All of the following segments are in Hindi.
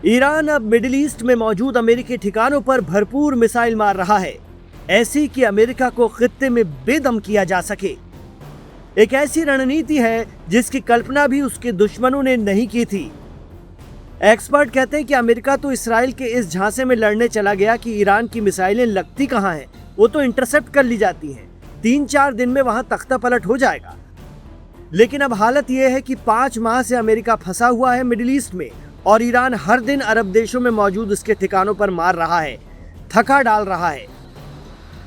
ईरान अब मिडिल ईस्ट में मौजूद अमेरिकी ठिकानों पर भरपूर मिसाइल मार रहा है, ऐसी कि अमेरिका को खित्ते में बेदम किया जा सके। एक ऐसी रणनीति है जिसकी कल्पना भी उसके दुश्मनों ने नहीं की थी। एक्सपर्ट कहते हैं कि अमेरिका तो इसराइल के इस झांसे में लड़ने चला गया कि ईरान की मिसाइलें लगती कहां हैं, वो तो इंटरसेप्ट कर ली जाती हैं, 3-4 दिन में वहां तख्ता पलट हो जाएगा। लेकिन अब हालत यह है कि 5 माह से अमेरिका फंसा हुआ है मिडिल ईस्ट में और ईरान हर दिन अरब देशों में मौजूद उसके ठिकानों पर मार रहा है, थका डाल रहा है।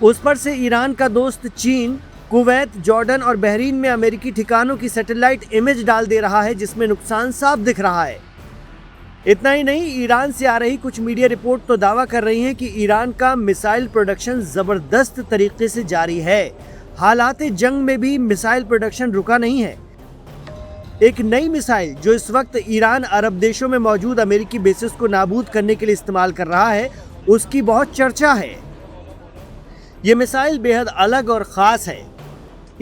उस पर से ईरान का दोस्त चीन कुवैत, जॉर्डन और बहरीन में अमेरिकी ठिकानों की सैटेलाइट इमेज डाल दे रहा है, जिसमें नुकसान साफ दिख रहा है। इतना ही नहीं, ईरान से आ रही कुछ मीडिया रिपोर्ट तो दावा कर रही हैं कि ईरान का मिसाइल प्रोडक्शन जबरदस्त तरीके से जारी है। हालात जंग में भी मिसाइल प्रोडक्शन रुका नहीं है। एक नई मिसाइल जो इस वक्त ईरान अरब देशों में मौजूद अमेरिकी बेसिस को नाबूद करने के लिए इस्तेमाल कर रहा है, उसकी बहुत चर्चा है। ये मिसाइल बेहद अलग और खास है।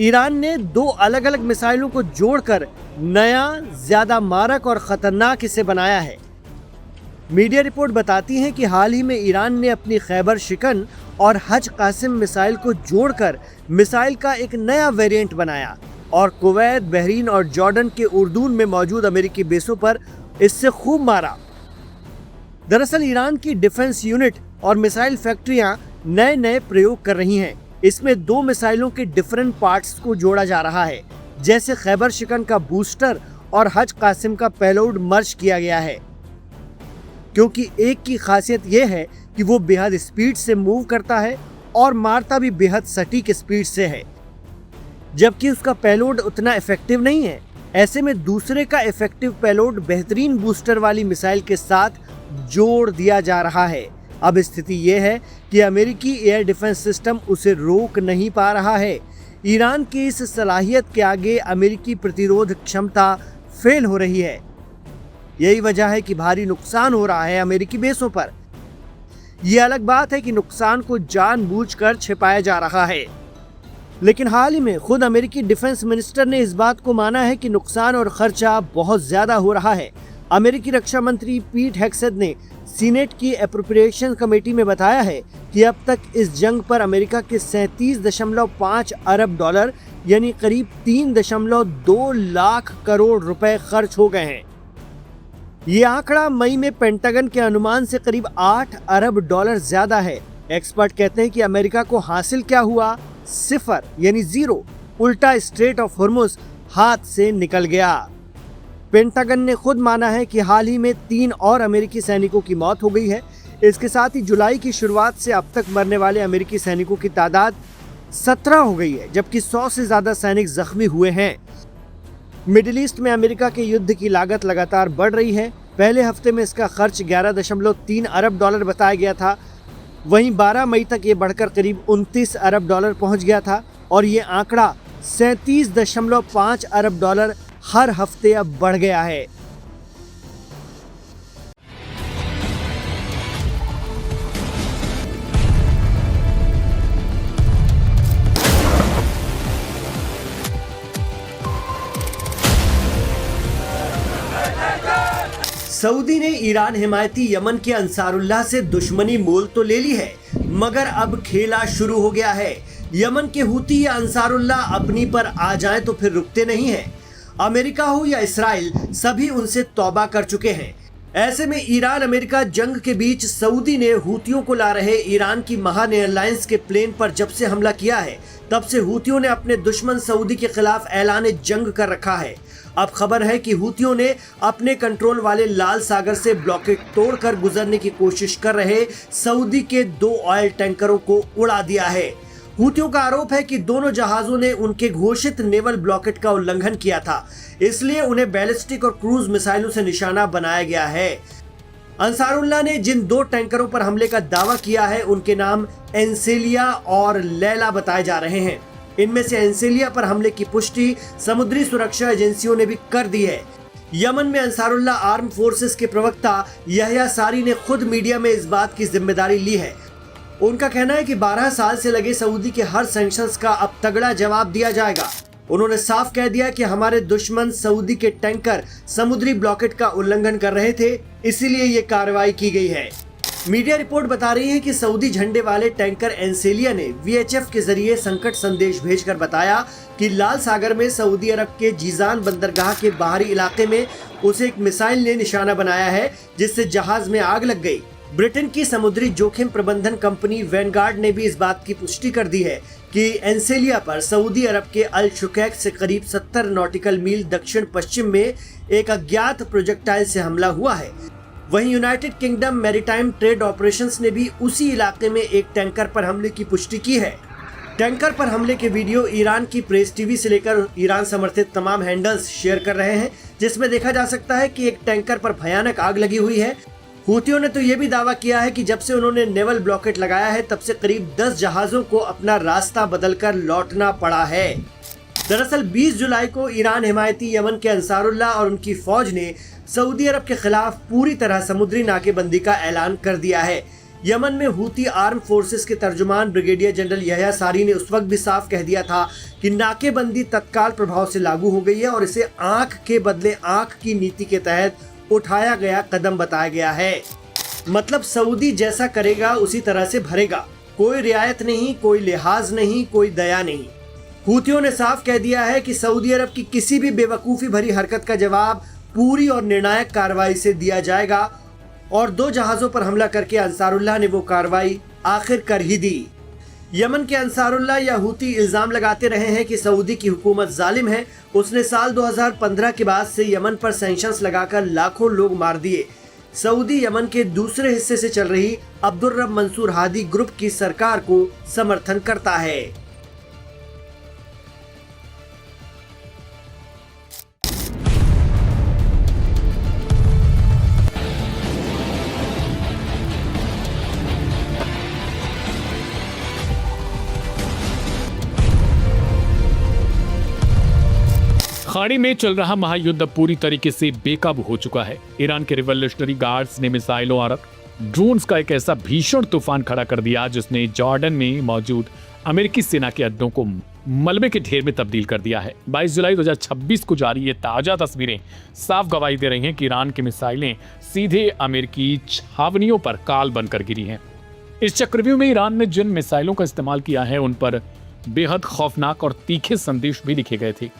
ईरान ने 2 अलग अलग मिसाइलों को जोड़कर नया, ज्यादा मारक और खतरनाक इसे बनाया है। मीडिया रिपोर्ट बताती है कि हाल ही में ईरान ने अपनी खैबर शिकन और हज कासिम मिसाइल को जोड़कर मिसाइल का एक नया वेरिएंट बनाया और कुवैत, बहरीन और जॉर्डन के उर्दून में मौजूद अमेरिकी बेसों पर इससे खूब मारा। दरअसल ईरान की डिफेंस यूनिट और मिसाइल फैक्ट्रियां नए नए प्रयोग कर रही हैं। इसमें 2 मिसाइलों के डिफरेंट पार्ट्स को जोड़ा जा रहा है, जैसे खैबर शिकन का बूस्टर और हज कासिम का पेलोड मर्ज किया गया है, क्योंकि एक की खासियत यह है कि वो बेहद स्पीड से मूव करता है और मारता भी बेहद सटीक स्पीड से है, जबकि उसका पेलोड उतना इफेक्टिव नहीं है। ऐसे में दूसरे का इफेक्टिव पेलोड बेहतरीन बूस्टर वाली मिसाइल के साथ जोड़ दिया जा रहा है। अब स्थिति यह है कि अमेरिकी एयर डिफेंस सिस्टम उसे रोक नहीं पा रहा है। ईरान की इस सलाहियत के आगे अमेरिकी प्रतिरोध क्षमता फेल हो रही है। यही वजह है कि भारी नुकसान हो रहा है अमेरिकी बेसों पर। यह अलग बात है कि नुकसान को जानबूझकर छिपाया जा रहा है, लेकिन हाल ही में खुद अमेरिकी डिफेंस मिनिस्टर ने इस बात को माना है कि नुकसान और खर्चा बहुत ज्यादा हो रहा है। अमेरिकी रक्षा मंत्री पीट हेग्सेथ ने सीनेट की एप्रोप्रिएशन कमेटी में बताया है कि अब तक इस जंग पर अमेरिका के 37.5 अरब डॉलर यानी करीब 3.2 लाख करोड़ रुपए खर्च हो गए हैं। ये आंकड़ा मई में पेंटागन के अनुमान से करीब 8 अरब डॉलर ज्यादा है। एक्सपर्ट कहते हैं कि अमेरिका को हासिल क्या हुआ? 0 यानी 0। उल्टा स्ट्रेट ऑफ हॉर्मुज़ हाथ से निकल गया। पेंटागन ने खुद माना है कि हाल ही में 3 और अमेरिकी सैनिकों की मौत हो गई है। इसके साथ ही जुलाई की शुरुआत से अब तक मरने वाले अमेरिकी सैनिकों की तादाद 17 हो गई है, जबकि 100 से ज्यादा सैनिक जख्मी हुए हैं। मिडिल ईस्ट में अमेरिका के युद्ध की लागत लगातार बढ़ रही है। पहले हफ्ते में इसका खर्च 11.3 अरब डॉलर बताया गया था, वहीं 12 मई तक ये बढ़कर करीब 29 अरब डॉलर पहुंच गया था और ये आंकड़ा 37.5 अरब डॉलर हर हफ्ते अब बढ़ गया है। सऊदी ने ईरान हिमायती यमन के अंसारुल्लाह से दुश्मनी मोल तो ले ली है, मगर अब खेला शुरू हो गया है। यमन के हुती या अंसारुल्लाह अपनी पर आ जाए तो फिर रुकते नहीं हैं। अमेरिका हो या इसराइल, सभी उनसे तौबा कर चुके हैं। ऐसे में ईरान अमेरिका जंग के बीच सऊदी ने हुतियों को ला रहे ईरान की महान एयरलाइंस के प्लेन पर जब से हमला किया है, तब से हुतियों ने अपने दुश्मन सऊदी के खिलाफ ऐलान जंग कर रखा है। अब खबर है कि हुतियों ने अपने कंट्रोल वाले लाल सागर से ब्लॉकेट तोड़कर गुजरने की कोशिश कर रहे सऊदी के 2 ऑयल टैंकरों को उड़ा दिया है। हुतियों का आरोप है कि दोनों जहाजों ने उनके घोषित नेवल ब्लॉकेट का उल्लंघन किया था, इसलिए उन्हें बैलिस्टिक और क्रूज मिसाइलों से निशाना बनाया गया है। अंसारुल्लाह ने जिन 2 टैंकरों पर हमले का दावा किया है, उनके नाम एंसेलिया और लैला बताए जा रहे हैं। इनमें से एंसेलिया पर हमले की पुष्टि समुद्री सुरक्षा एजेंसियों ने भी कर दी है। यमन में अंसारुल्लाह आर्म फोर्सेस के प्रवक्ता यहया सारी ने खुद मीडिया में इस बात की जिम्मेदारी ली है। उनका कहना है कि 12 साल से लगे सऊदी के हर सैंक्शंस का अब तगड़ा जवाब दिया जाएगा। उन्होंने साफ कह दिया कि हमारे दुश्मन सऊदी के टैंकर समुद्री ब्लॉकेट का उल्लंघन कर रहे थे, इसीलिए ये कार्रवाई की गई है। मीडिया रिपोर्ट बता रही है कि सऊदी झंडे वाले टैंकर एंसेलिया ने VHF के जरिए संकट संदेश भेजकर बताया कि लाल सागर में सऊदी अरब के जीजान बंदरगाह के बाहरी इलाके में उसे एक मिसाइल ने निशाना बनाया है, जिससे जहाज में आग लग गई। ब्रिटेन की समुद्री जोखिम प्रबंधन कंपनी वैनगार्ड ने भी इस बात की पुष्टि कर दी है कि एंसेलिया पर सऊदी अरब के अल शुकैक से करीब 70 नॉटिकल मील दक्षिण पश्चिम में एक अज्ञात प्रोजेक्टाइल से हमला हुआ है। वहीं United kingdom maritime trade operations ने भी उसी इलाके में एक टैंकर पर हमले की पुष्टि की है। टैंकर पर हमले के वीडियो ईरान की प्रेस टीवी से लेकर ईरान समर्थित तमाम हैंडल्स शेयर कर रहे हैं, जिसमें देखा जा सकता है कि एक टैंकर पर भयानक आग लगी हुई है। हूथियों ने तो ये भी दावा किया है कि जब से उन्होंने नेवल ब्लॉकेट लगाया है, तब से करीब 10 जहाजों को अपना रास्ता बदलकर लौटना पड़ा है। दरअसल 20 जुलाई को ईरान हिमायती यमन के अंसारुल्लाह और उनकी फौज ने सऊदी अरब के खिलाफ पूरी तरह समुद्री नाकेबंदी का ऐलान कर दिया है। यमन में हूती आर्म फोर्सेस के तर्जुमान ब्रिगेडियर जनरल यहया सारी ने उस वक्त भी साफ कह दिया था कि नाकेबंदी तत्काल प्रभाव से लागू हो गई है और इसे आंख के बदले आंख की नीति के तहत उठाया गया कदम बताया गया है। मतलब सऊदी जैसा करेगा उसी तरह से भरेगा, कोई रियायत नहीं, कोई लिहाज नहीं, कोई दया नहीं। हूथियों ने साफ कह दिया है कि सऊदी अरब की किसी भी बेवकूफ़ी भरी हरकत का जवाब पूरी और निर्णायक कार्रवाई से दिया जाएगा और 2 जहाज़ों पर हमला करके अंसारुल्लाह ने वो कार्रवाई आखिर कर ही दी। यमन के अंसारुल्लाह या हूती इल्ज़ाम लगाते रहे हैं कि सऊदी की हुकूमत जालिम है। उसने साल 2015 के बाद से यमन पर सैंक्शंस लगाकर लाखों लोग मार दिए। सऊदी यमन के दूसरे हिस्से से चल रही अब्दुर्रब मंसूर हादी ग्रुप की सरकार को समर्थन करता है। खाड़ी में चल रहा महायुद्ध पूरी तरीके से बेकाबू हो चुका है। ईरान के रिवॉल्यूशनरी गार्ड्स ने मिसाइलों और ड्रोन्स का एक ऐसा भीषण तूफान खड़ा कर दिया जिसने जॉर्डन में मौजूद अमेरिकी सेना के अड्डों को मलबे के ढेर में तब्दील कर दिया है। 22 जुलाई 2026 को जारी ये ताजा तस्वीरें साफ गवाही दे रही हैं कि ईरान की मिसाइलें सीधे अमेरिकी छावनियों पर काल बनकर गिरी हैं। इस चक्रव्यूह में ईरान ने जिन मिसाइलों का इस्तेमाल किया है उन पर बेहद खौफनाक और तीखे संदेश भी लिखे गए थे।